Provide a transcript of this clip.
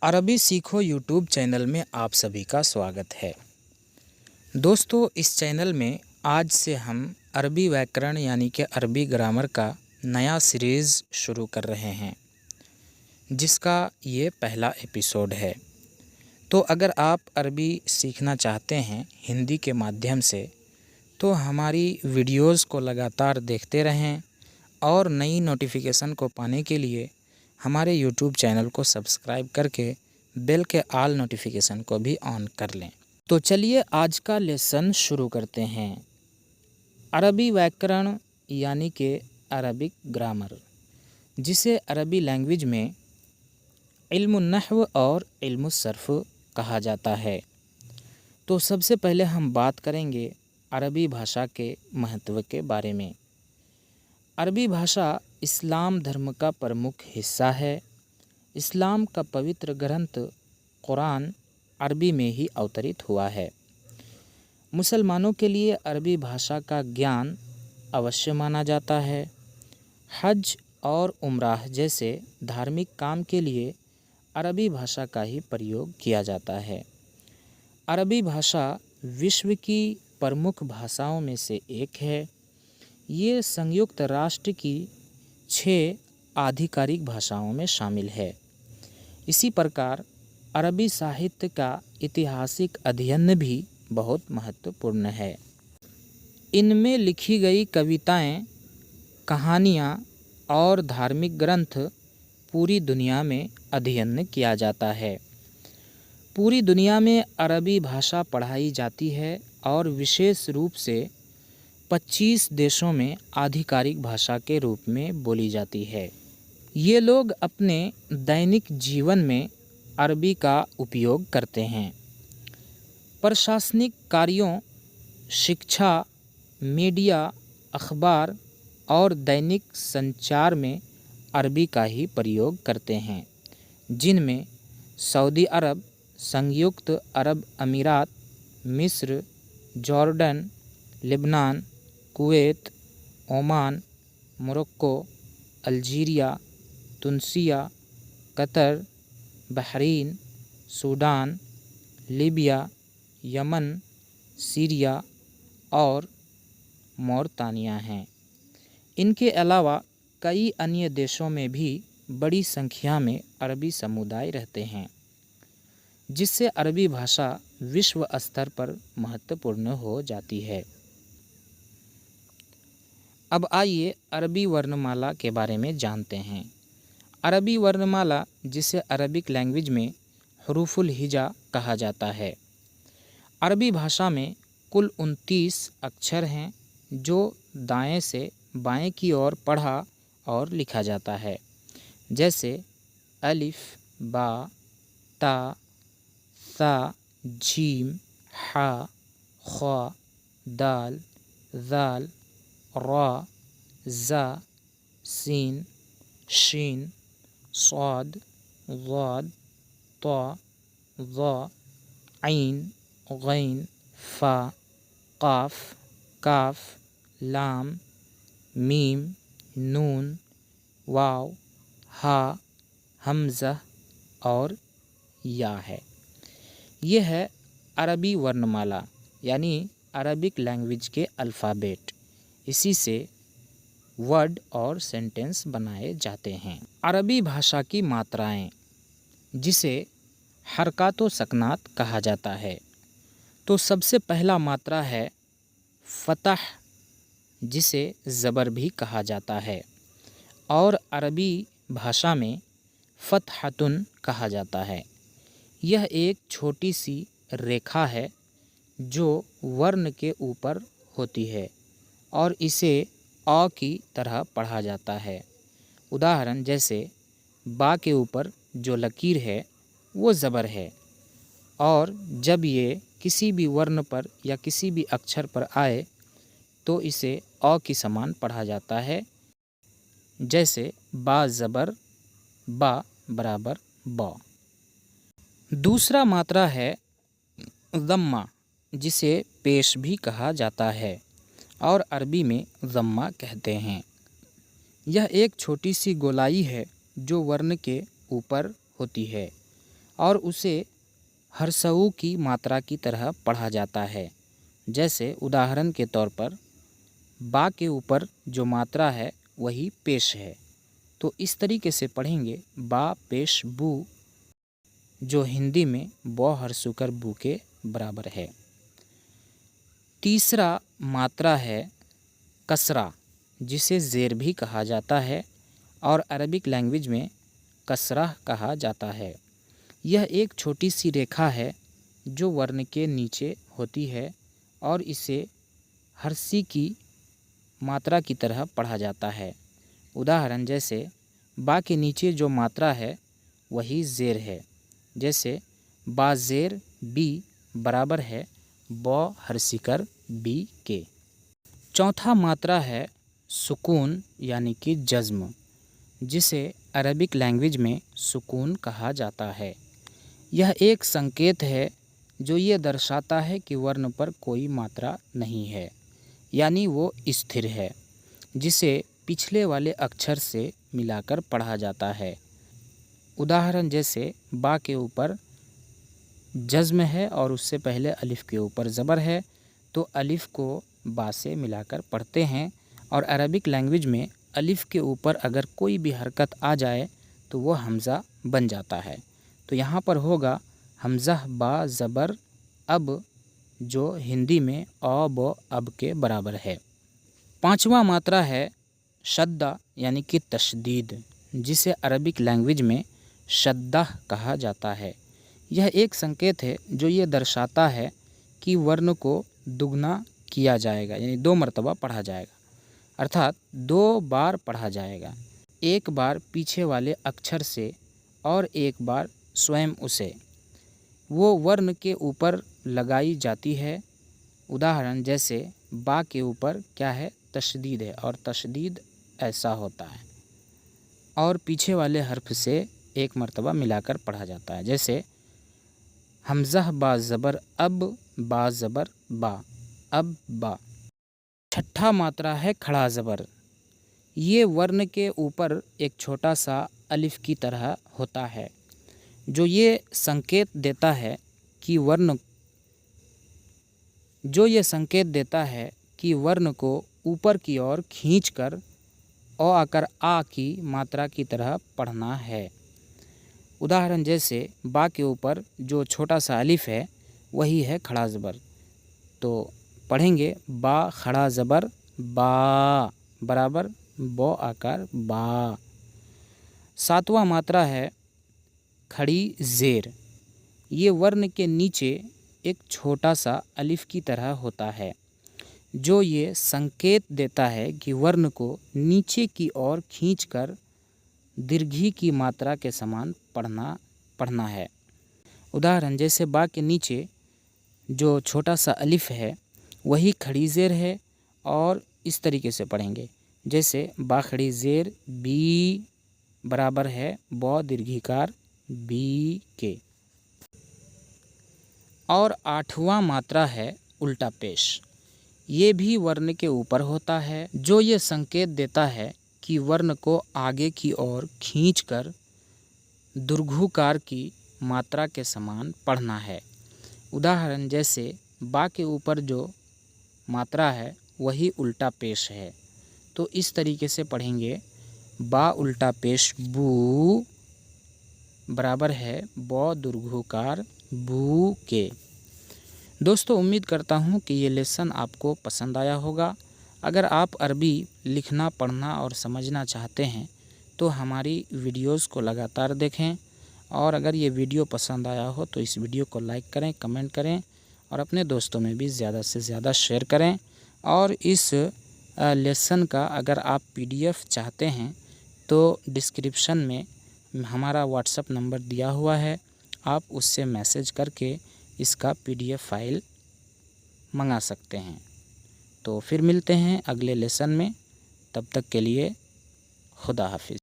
अरबी सीखो YouTube channel में आप सभी का स्वागत है। दोस्तों, इस चैनल में आज से हम अरबी व्याकरण यानी कि अरबी ग्रामर का नया सीरीज़ शुरू कर रहे हैं, जिसका ये पहला एपिसोड है। तो अगर आप अरबी सीखना चाहते हैं हिंदी के माध्यम से, तो हमारी वीडियोज़ को लगातार देखते रहें और नई नोटिफिकेशन को पाने के लिए हमारे यूट्यूब चैनल को सब्सक्राइब करके बेल के ऑल नोटिफिकेशन को भी ऑन कर लें। तो चलिए आज का लेसन शुरू करते हैं। अरबी व्याकरण यानी कि अरबिक ग्रामर, जिसे अरबी लैंग्वेज में इल्मुन नहव और इल्मुस सर्फ कहा जाता है। तो सबसे पहले हम बात करेंगे अरबी भाषा के महत्व के बारे में। अरबी भाषा इस्लाम धर्म का प्रमुख हिस्सा है। इस्लाम का पवित्र ग्रंथ कुरान अरबी में ही अवतरित हुआ है। मुसलमानों के लिए अरबी भाषा का ज्ञान अवश्य माना जाता है। हज और उम्राह जैसे धार्मिक काम के लिए अरबी भाषा का ही प्रयोग किया जाता है। अरबी भाषा विश्व की प्रमुख भाषाओं में से एक है। ये संयुक्त राष्ट्र की 6 आधिकारिक भाषाओं में शामिल है। इसी प्रकार अरबी साहित्य का ऐतिहासिक अध्ययन भी बहुत महत्वपूर्ण है। इनमें लिखी गई कविताएं, कहानियां और धार्मिक ग्रंथ पूरी दुनिया में अध्ययन किया जाता है। पूरी दुनिया में अरबी भाषा पढ़ाई जाती है और विशेष रूप से 25 देशों में आधिकारिक भाषा के रूप में बोली जाती है। ये लोग अपने दैनिक जीवन में अरबी का उपयोग करते हैं। प्रशासनिक कार्यों, शिक्षा, मीडिया, अखबार और दैनिक संचार में अरबी का ही प्रयोग करते हैं, जिनमें सऊदी अरब, संयुक्त अरब अमीरात, मिस्र, Jordan, Lebanon, Kuwait, Oman, Morocco, Algeria, Tunisia, Qatar, Bahrain, Sudan, Libya, Yemen, Syria और मौरतानिया हैं। इनके अलावा कई अन्य देशों में भी बड़ी संख्या में अरबी समुदाय रहते हैं, जिससे अरबी भाषा विश्व स्तर पर महत्वपूर्ण हो जाती है। अब आइए अरबी वर्णमाला के बारे में जानते हैं। अरबी वर्णमाला, जिसे अरबिक लैंग्वेज में हरूफुल हिजा कहा जाता है। अरबी भाषा में कुल 29 अक्षर हैं, जो दाएं से बाएं की ओर पढ़ा और लिखा जाता है, जैसे अलिफ, बा, ता, सा, जीम, हा, ख्वा, दाल, जाल, रा, जा, सीन, शीन, स्वाद, ज़ाद, ता, ज़ा, ऐन, गैन, फा, काफ, काफ, लाम, मीम, नून, वाव, हा, हमज़ा और या है। यह है अरबी वर्णमाला यानी अरबिक लैंग्वेज के अल्फ़ाबेट। इसी से वर्ड और सेंटेंस बनाए जाते हैं। अरबी भाषा की मात्राएं, जिसे हरकत व सकनात कहा जाता है। तो सबसे पहला मात्रा है फ़तह, जिसे ज़बर भी कहा जाता है और अरबी भाषा में फ़तहतुन कहा जाता है। यह एक छोटी सी रेखा है जो वर्ण के ऊपर होती है और इसे अ की तरह पढ़ा जाता है। उदाहरण जैसे बा के ऊपर जो लकीर है वो ज़बर है, और जब ये किसी भी वर्ण पर या किसी भी अक्षर पर आए तो इसे अ की समान पढ़ा जाता है, जैसे बा ज़बर बा बराबर बा। दूसरा मात्रा है ज़म्मा, जिसे पेश भी कहा जाता है और अरबी में ज़म्मा कहते हैं। यह एक छोटी सी गोलाई है जो वर्ण के ऊपर होती है और उसे हर्षऊ की मात्रा की तरह पढ़ा जाता है। जैसे उदाहरण के तौर पर बा के ऊपर जो मात्रा है वही पेश है, तो इस तरीके से पढ़ेंगे बा पेश बू, जो हिंदी में ब हर्षुकर बू के बराबर है। तीसरा मात्रा है कसरा, जिसे ज़ेर भी कहा जाता है और अरबिक लैंग्वेज में कसरा कहा जाता है। यह एक छोटी सी रेखा है जो वर्ण के नीचे होती है और इसे हर्षी की मात्रा की तरह पढ़ा जाता है। उदाहरण जैसे बा के नीचे जो मात्रा है वही ज़ेर है। जैसे बा ज़ेर बी बराबर है ब हर्षिकर बी के। चौथा मात्रा है सुकून यानी कि जज्म, जिसे अरबिक लैंग्वेज में सुकून कहा जाता है। यह एक संकेत है जो ये दर्शाता है कि वर्ण पर कोई मात्रा नहीं है, यानी वो स्थिर है, जिसे पिछले वाले अक्षर से मिलाकर पढ़ा जाता है। उदाहरण जैसे बा के ऊपर जज्म है और उससे पहले अलिफ के ऊपर ज़बर है, तो अलिफ को बा से मिलाकर पढ़ते हैं। और अरबिक लैंग्वेज में अलिफ के ऊपर अगर कोई भी हरकत आ जाए तो वो हमज़ा बन जाता है। तो यहाँ पर होगा हमज़ा बा ज़बर अब, जो हिंदी में अ ब अब के बराबर है। पांचवा मात्रा है शद्दा यानी कि तशदीद, जिसे अरबिक लैंग्वेज में शद्दा कहा जाता है। यह एक संकेत है जो ये दर्शाता है कि वर्ण को दुगना किया जाएगा, यानी 2 मरतबा पढ़ा जाएगा, अर्थात 2 बार पढ़ा जाएगा। एक बार पीछे वाले अक्षर से और एक बार स्वयं उसे। वो वर्ण के ऊपर लगाई जाती है। उदाहरण जैसे बा के ऊपर क्या है, तशदीद है और तशदीद ऐसा होता है, और पीछे वाले हर्फ से एक मरतबा मिलाकर पढ़ा जाता है। जैसे हमज़ा बा ज़बर अब बा ज़बर बा अब बा। छठा मात्रा है खड़ा ज़बर। ये वर्ण के ऊपर एक छोटा सा अलिफ की तरह होता है, जो ये संकेत देता है कि वर्ण को ऊपर की ओर खींचकर अ आकर आ की मात्रा की तरह पढ़ना है। उदाहरण जैसे बा के ऊपर जो छोटा सा अलिफ है वही है खड़ा ज़बर, तो पढ़ेंगे बा खड़ा ज़बर बा बराबर ब आकार बा। सातवां मात्रा है खड़ी ज़ेर। ये वर्ण के नीचे एक छोटा सा अलिफ की तरह होता है, जो ये संकेत देता है कि वर्ण को नीचे की ओर खींचकर दीर्घी की मात्रा के समान पढ़ना है। उदाहरण जैसे बा के नीचे जो छोटा सा अलिफ है वही खड़ी ज़ेर है, और इस तरीके से पढ़ेंगे। जैसे बा खड़ी ज़ेर बी बराबर है ब दीर्घिकार बी के। और आठवां मात्रा है उल्टा पेश। ये भी वर्ण के ऊपर होता है, जो ये संकेत देता है कि वर्ण को आगे की ओर खींचकर दीर्घुकार की मात्रा के समान पढ़ना है। उदाहरण जैसे बा के ऊपर जो मात्रा है वही उल्टा पेश है, तो इस तरीके से पढ़ेंगे बा उल्टा पेश बू बराबर है ब दीर्घुकार बू के। दोस्तों, उम्मीद करता हूँ कि ये लेसन आपको पसंद आया होगा। अगर आप अरबी लिखना, पढ़ना और समझना चाहते हैं तो हमारी वीडियोस को लगातार देखें, और अगर ये वीडियो पसंद आया हो तो इस वीडियो को लाइक करें, कमेंट करें और अपने दोस्तों में भी ज़्यादा से ज़्यादा शेयर करें। और इस लेसन का अगर आप PDF चाहते हैं तो डिस्क्रिप्शन में हमारा व्हाट्सएप नंबर दिया हुआ है, आप उससे मैसेज करके इसका PDF फाइल मंगा सकते हैं। तो फिर मिलते हैं अगले लेसन में, तब तक के लिए खुदा हाफिज़।